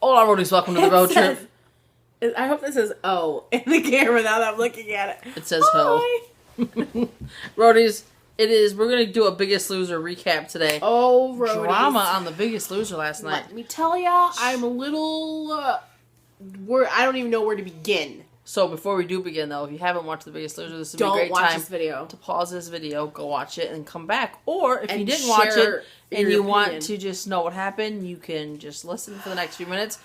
Hola, Roadies. Welcome to the road trip. I hope this says O in the camera now that I'm looking at it. It says Ho. Roadies, we're going to do a Biggest Loser recap today. Oh, Roadies. Drama on the Biggest Loser last night. Let me tell y'all, I'm a little... I don't even know where to begin. So before we do begin, though, if you haven't watched The Biggest Loser, this would be a great time to pause this video, go watch it, and come back. Or if you didn't watch it and you want to just know what happened, you can just listen for the next few minutes.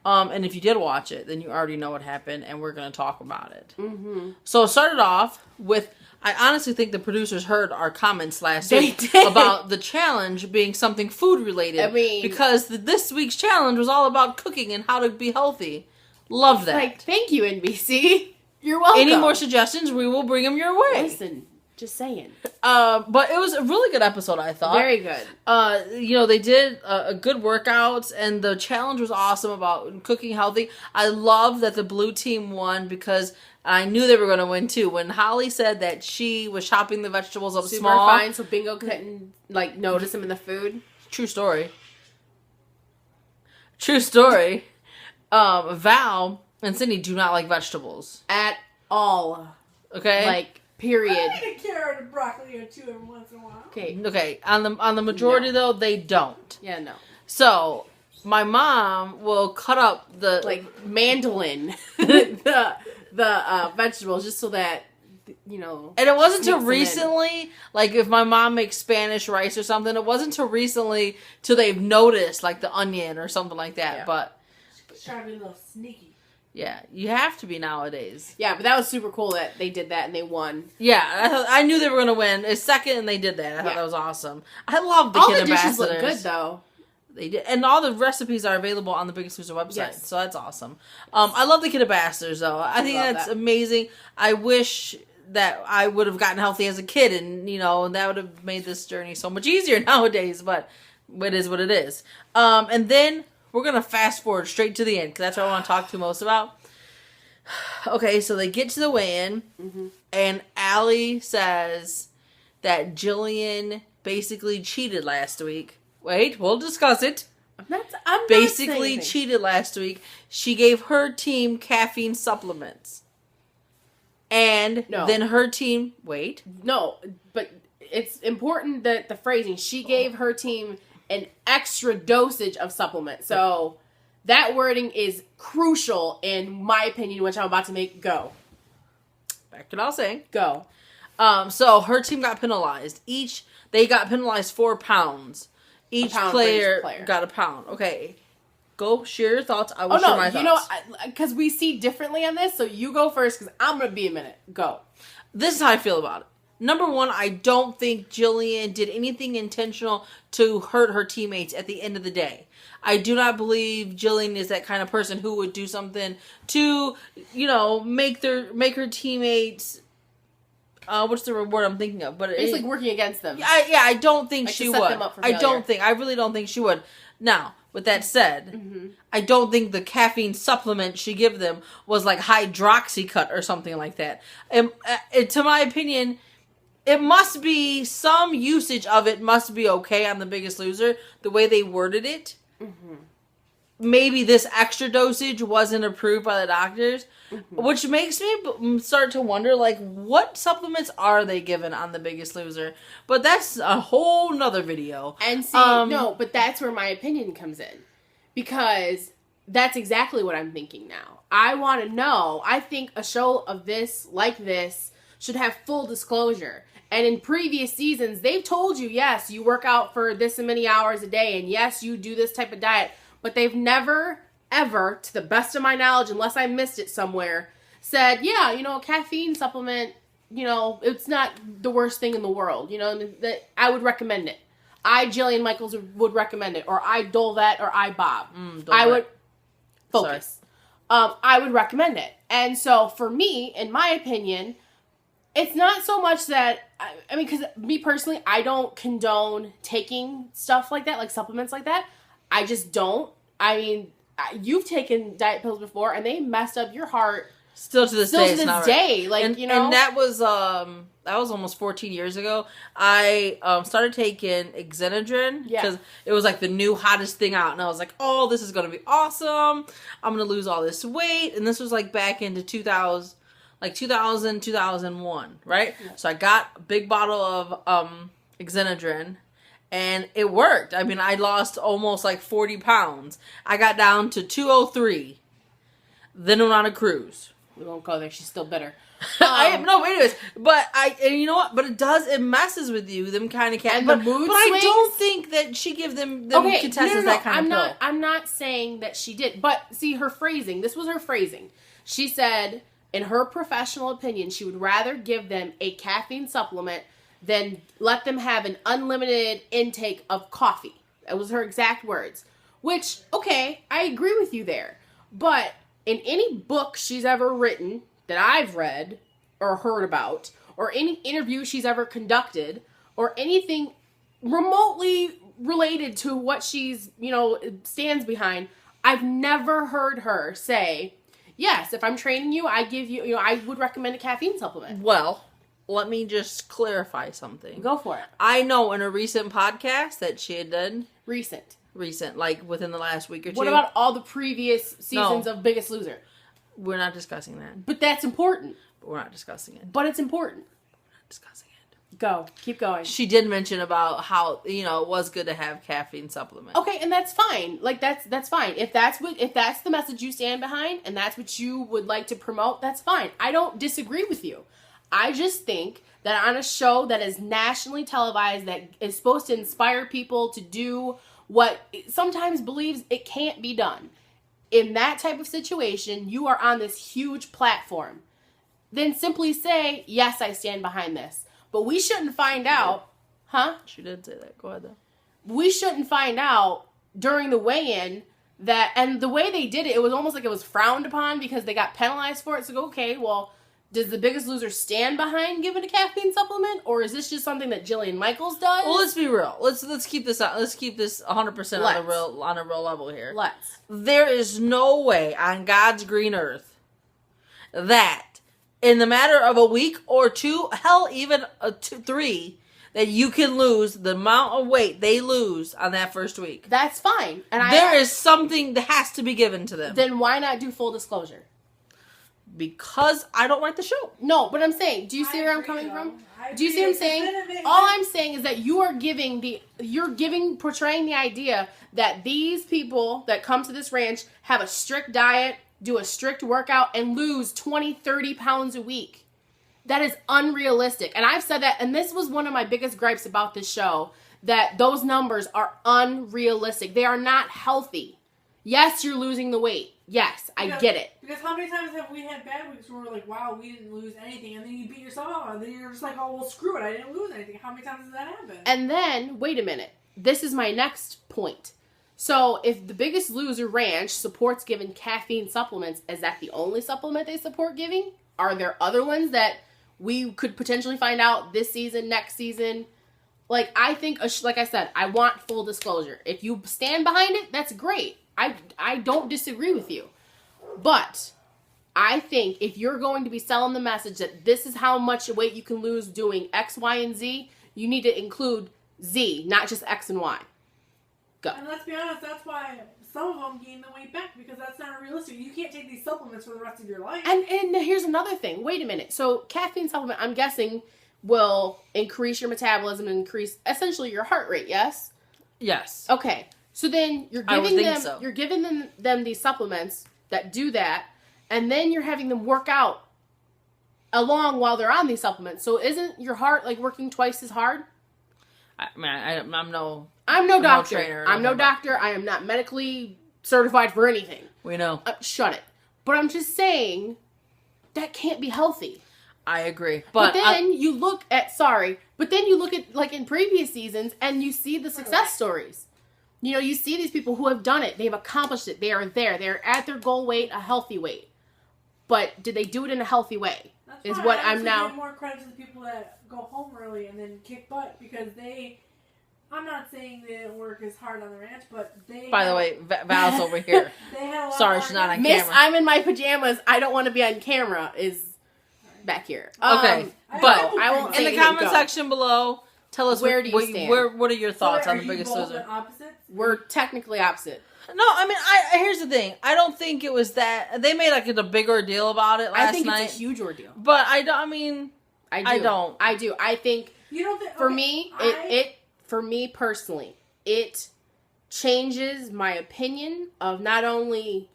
And if you did watch it, then you already know what happened, and we're going to talk about it. Mm-hmm. So it started off with, I honestly think the producers heard our comments last week about the challenge being something food-related. I mean, because this week's challenge was all about cooking and how to be healthy. Love that. Like, thank you, NBC. You're welcome. Any more suggestions, we will bring them your way. Listen, just saying. But it was a really good episode, I thought. Very good. They did a good workouts, and the challenge was awesome about cooking healthy. I love that the blue team won because I knew they were going to win too. When Holly said that she was chopping the vegetables up super small, fine, so Bingo couldn't notice them in the food. True story. True story. Val and Cindy do not like vegetables at all. Okay, period. I eat a carrot and broccoli or two every once in a while. Okay. On the majority though, they don't. Yeah, no. So my mom will cut up the mandolin the vegetables just so that And it wasn't till recently, if my mom makes Spanish rice or something, it wasn't till recently till they've noticed the onion or something like that. Yeah. But trying to be a little sneaky. Yeah, you have to be nowadays. Yeah, but that was super cool that they did that and they won. Yeah, I knew they were going to win. It's second and they did that. I thought that was awesome. I love the kid ambassadors. All the dishes look good, though. They did. And all the recipes are available on the Biggest Loser website. Yes. So that's awesome. I love the kid ambassadors, though. I think that's amazing. I wish that I would have gotten healthy as a kid and, that would have made this journey so much easier nowadays. But it is what it is. And then we're going to fast forward straight to the end because that's what I want to talk to most about. Okay, so they get to the weigh-in, and Allie says that Jillian basically cheated last week. Wait, we'll discuss it. I'm basically cheated last week. She gave her team caffeine supplements. And then her team... Wait. No, but it's important that the phrasing, she gave her team an extra dosage of supplement. So that wording is crucial in my opinion, which I'm about to make go. Back to what I was saying. Go. So her team got penalized. They got penalized 4 pounds. Each player got a pound. Okay. Go share your thoughts. I will share my thoughts. Because we see differently on this, so you go first because I'm going to be a minute. Go. This is how I feel about it. Number one, I don't think Jillian did anything intentional to hurt her teammates at the end of the day. I do not believe Jillian is that kind of person who would do something to, make her teammates... what's the word I'm thinking of? But it's working against them. I don't think she would. I really don't think she would. Now, with that said, I don't think the caffeine supplement she gave them was hydroxycut or something like that. To my opinion, it must be, some usage of it must be okay on The Biggest Loser, the way they worded it. Maybe this extra dosage wasn't approved by the doctors, which makes me start to wonder, what supplements are they given on The Biggest Loser? But that's a whole nother video. And see, no, but that's where my opinion comes in. Because that's exactly what I'm thinking now. I want to know, I think a show of this, like this, should have full disclosure. And in previous seasons, they've told you, yes, you work out for this and many hours a day, and yes, you do this type of diet. But they've never, ever, to the best of my knowledge, unless I missed it somewhere, said, yeah, caffeine supplement, it's not the worst thing in the world. That I would recommend it. I, Jillian Michaels, would recommend it. Or I, Dolvet, or I, Bob. I would focus. I would recommend it. And so, for me, in my opinion, it's not so much that, because me personally, I don't condone taking stuff like that, supplements like that. I just don't. You've taken diet pills before, and they messed up your heart Still to this day, like, and, you know. And that was almost 14 years ago. I started taking Xenadrin because it was like the new hottest thing out, and I was like, oh, this is gonna be awesome. I'm gonna lose all this weight, and this was like back into 2000, 2001, right? Yeah. So I got a big bottle of Xenadrin. And it worked. I mean, I lost almost like 40 pounds. I got down to 203. Then went on a cruise. We won't go there. She's still bitter. Anyways, but and you know what? But it messes with you. Them kind of cat. And the mood but swings? I don't think that she gives them contestants that kind of pill. I'm not saying that she did. But see, her phrasing. This was her phrasing. She said, in her professional opinion, she would rather give them a caffeine supplement than let them have an unlimited intake of coffee. That was her exact words. Which, okay, I agree with you there. But in any book she's ever written that I've read or heard about, or any interview she's ever conducted, or anything remotely related to what she's, stands behind, I've never heard her say, yes, if I'm training you, I give you, I would recommend a caffeine supplement. Well, let me just clarify something. Go for it. I know in a recent podcast that she had done. Recent, like within the last week or two. What about all the previous seasons of Biggest Loser? We're not discussing that. But that's important. But we're not discussing it. But it's important. We're not discussing it. Go. Keep going. She did mention about how, it was good to have caffeine supplement. Okay, and that's fine. Like, that's fine. If that's the message you stand behind and that's what you would like to promote, that's fine. I don't disagree with you. I just think that on a show that is nationally televised, that is supposed to inspire people to do what sometimes believes it can't be done, in that type of situation, you are on this huge platform. Then simply say, yes, I stand behind this. But we shouldn't find out, She did say that. Go ahead, though. We shouldn't find out during the weigh-in that, and the way they did it, it was almost like it was frowned upon because they got penalized for it. So, okay, well, does the Biggest Loser stand behind giving a caffeine supplement, or is this just something that Jillian Michaels does? Well, let's be real. Let's keep this out. Let's keep this 100% on a real level here. There is no way on God's green earth that in the matter of a week or two, hell, even 3, that you can lose the amount of weight they lose on that first week. That's fine. And there is something that has to be given to them. Then why not do full disclosure? Because I don't like the show. No, but I'm saying, do you see where I'm coming from? Do you see what I'm saying? All I'm saying is that you are portraying the idea that these people that come to this ranch have a strict diet, do a strict workout, and lose 20, 30 pounds a week. That is unrealistic. And I've said that, and this was one of my biggest gripes about this show, that those numbers are unrealistic. They are not healthy. Yes, you're losing the weight. Yes, I get it. Because how many times have we had bad weeks where we're like, wow, we didn't lose anything, and then you beat yourself up, and then you're just like, oh, well, screw it, I didn't lose anything. How many times has that happened? And then, wait a minute. This is my next point. So, if the Biggest Loser Ranch supports giving caffeine supplements, is that the only supplement they support giving? Are there other ones that we could potentially find out this season, next season? Like, I think, like I said, I want full disclosure. If you stand behind it, that's great. I don't disagree with you. But I think if you're going to be selling the message that this is how much weight you can lose doing X, Y, and Z, you need to include Z, not just X and Y. Go. And let's be honest, that's why some of them gain the weight back, because that's not realistic. You can't take these supplements for the rest of your life. And here's another thing. Wait a minute. So caffeine supplement, I'm guessing, will increase your metabolism and increase essentially your heart rate, yes? Yes. Okay. So then you're giving them these supplements that do that, and then you're having them work out along while they're on these supplements. So isn't your heart like working twice as hard? I'm no doctor. Trainer. I'm no doctor. I am not medically certified for anything. We know. Shut it. But I'm just saying that can't be healthy. I agree. But then you look at like in previous seasons and you see the success stories. You see these people who have done it. They've accomplished it. They are there. They're at their goal weight, a healthy weight. But did they do it in a healthy way? That's is fine. what I I'm now. give more credit to the people that go home early and then kick butt, because I'm not saying they didn't work as hard on the ranch, but they. By the way, Val's over here. Sorry, she's not on Miss, camera. I'm in my pajamas. I don't want to be on camera. Is back here. Okay, but I won't. In the comment section below, tell us where do you stand. What are your thoughts on The Biggest Loser? We're technically opposite. No, I mean, here's the thing. I don't think it was that they made like a big ordeal about it last night. I think it's a huge ordeal. But I don't. I think you don't think, for me, for me personally, it changes my opinion of not only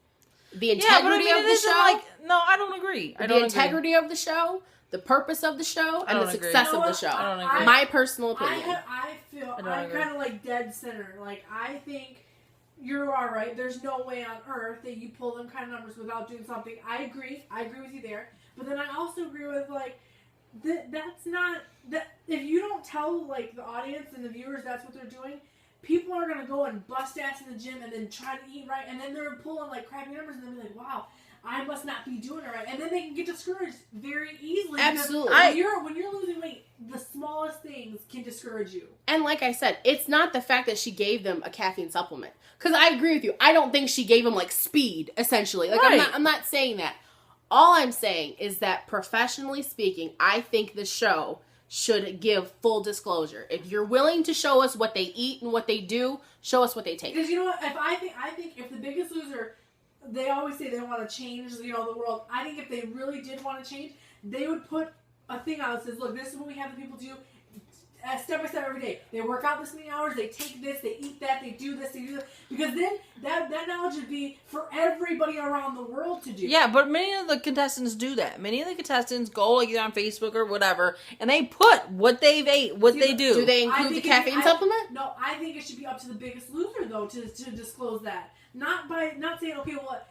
the integrity of the show. No, I don't agree. The integrity of the show, the purpose of the show, and the success of the show. I don't agree. My personal opinion. I feel I'm kind of like dead center. Like, I think you are right. There's no way on earth that you pull them kind of numbers without doing something. I agree. I agree with you there. But then I also agree with, like, that's not that if you don't tell, like, the audience and the viewers that's what they're doing, people are gonna go and bust ass in the gym and then try to eat right, and then they're pulling like crappy numbers, and then be like, wow, I must not be doing it right, and then they can get discouraged very easily. Absolutely. When you're losing weight, the smallest things can discourage you. And like I said, it's not the fact that she gave them a caffeine supplement, because I agree with you. I don't think she gave them like speed, essentially. Like, right. I'm not saying that. All I'm saying is that professionally speaking, I think the show should give full disclosure. If you're willing to show us what they eat and what they do, show us what they take. Because you know what? I think if The Biggest Loser, they always say they want to change, the world. I think if they really did want to change, they would put a thing out that says, look, this is what we have the people do step by step every day. They work out this many hours, they take this, they eat that, they do this, they do that. Because then that knowledge would be for everybody around the world to do. Yeah, but many of the contestants do that. Many of the contestants go like either on Facebook or whatever, and they put what they've ate, what they do. Do they include the caffeine supplement? No, I think it should be up to The Biggest Loser, though, to disclose that. Not saying, okay, well,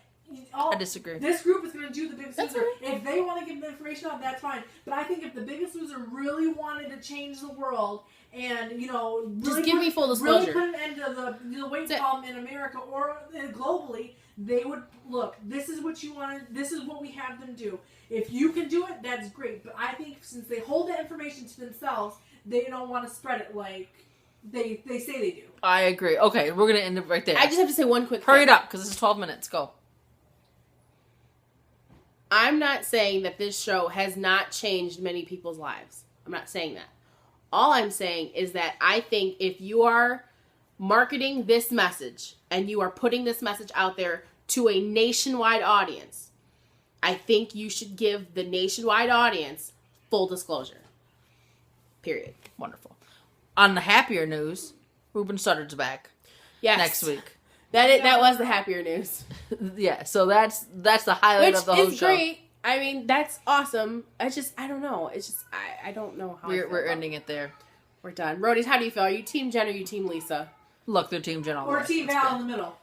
I disagree. This group is going to do The Biggest Loser. Right. If they want to give the information out, that's fine. But I think if The Biggest Loser really wanted to change the world and, really just give me full disclosure. Really put an end to the weight problem in America or globally, they would, look, this is what you want, this is what we have them do. If you can do it, that's great. But I think since they hold that information to themselves, they don't want to spread it like they say they do. I agree. Okay, we're going to end it right there. I just have to say one quick thing. Hurry it up, because this is 12 minutes. Go. I'm not saying that this show has not changed many people's lives. I'm not saying that. All I'm saying is that I think if you are marketing this message and you are putting this message out there to a nationwide audience, I think you should give the nationwide audience full disclosure. Period. Wonderful. On the happier news, Ruben Studdard's back. Yes. Next week. That was the happier news. Yeah, so that's the highlight of the whole show. Which is great. I mean, that's awesome. I don't know. It's just, I don't know how we're ending it there. We're done. Roadies, how do you feel? Are you Team Jen or are you Team Lisa? Look, they're Team Jen all the way. Or Team Val in the middle.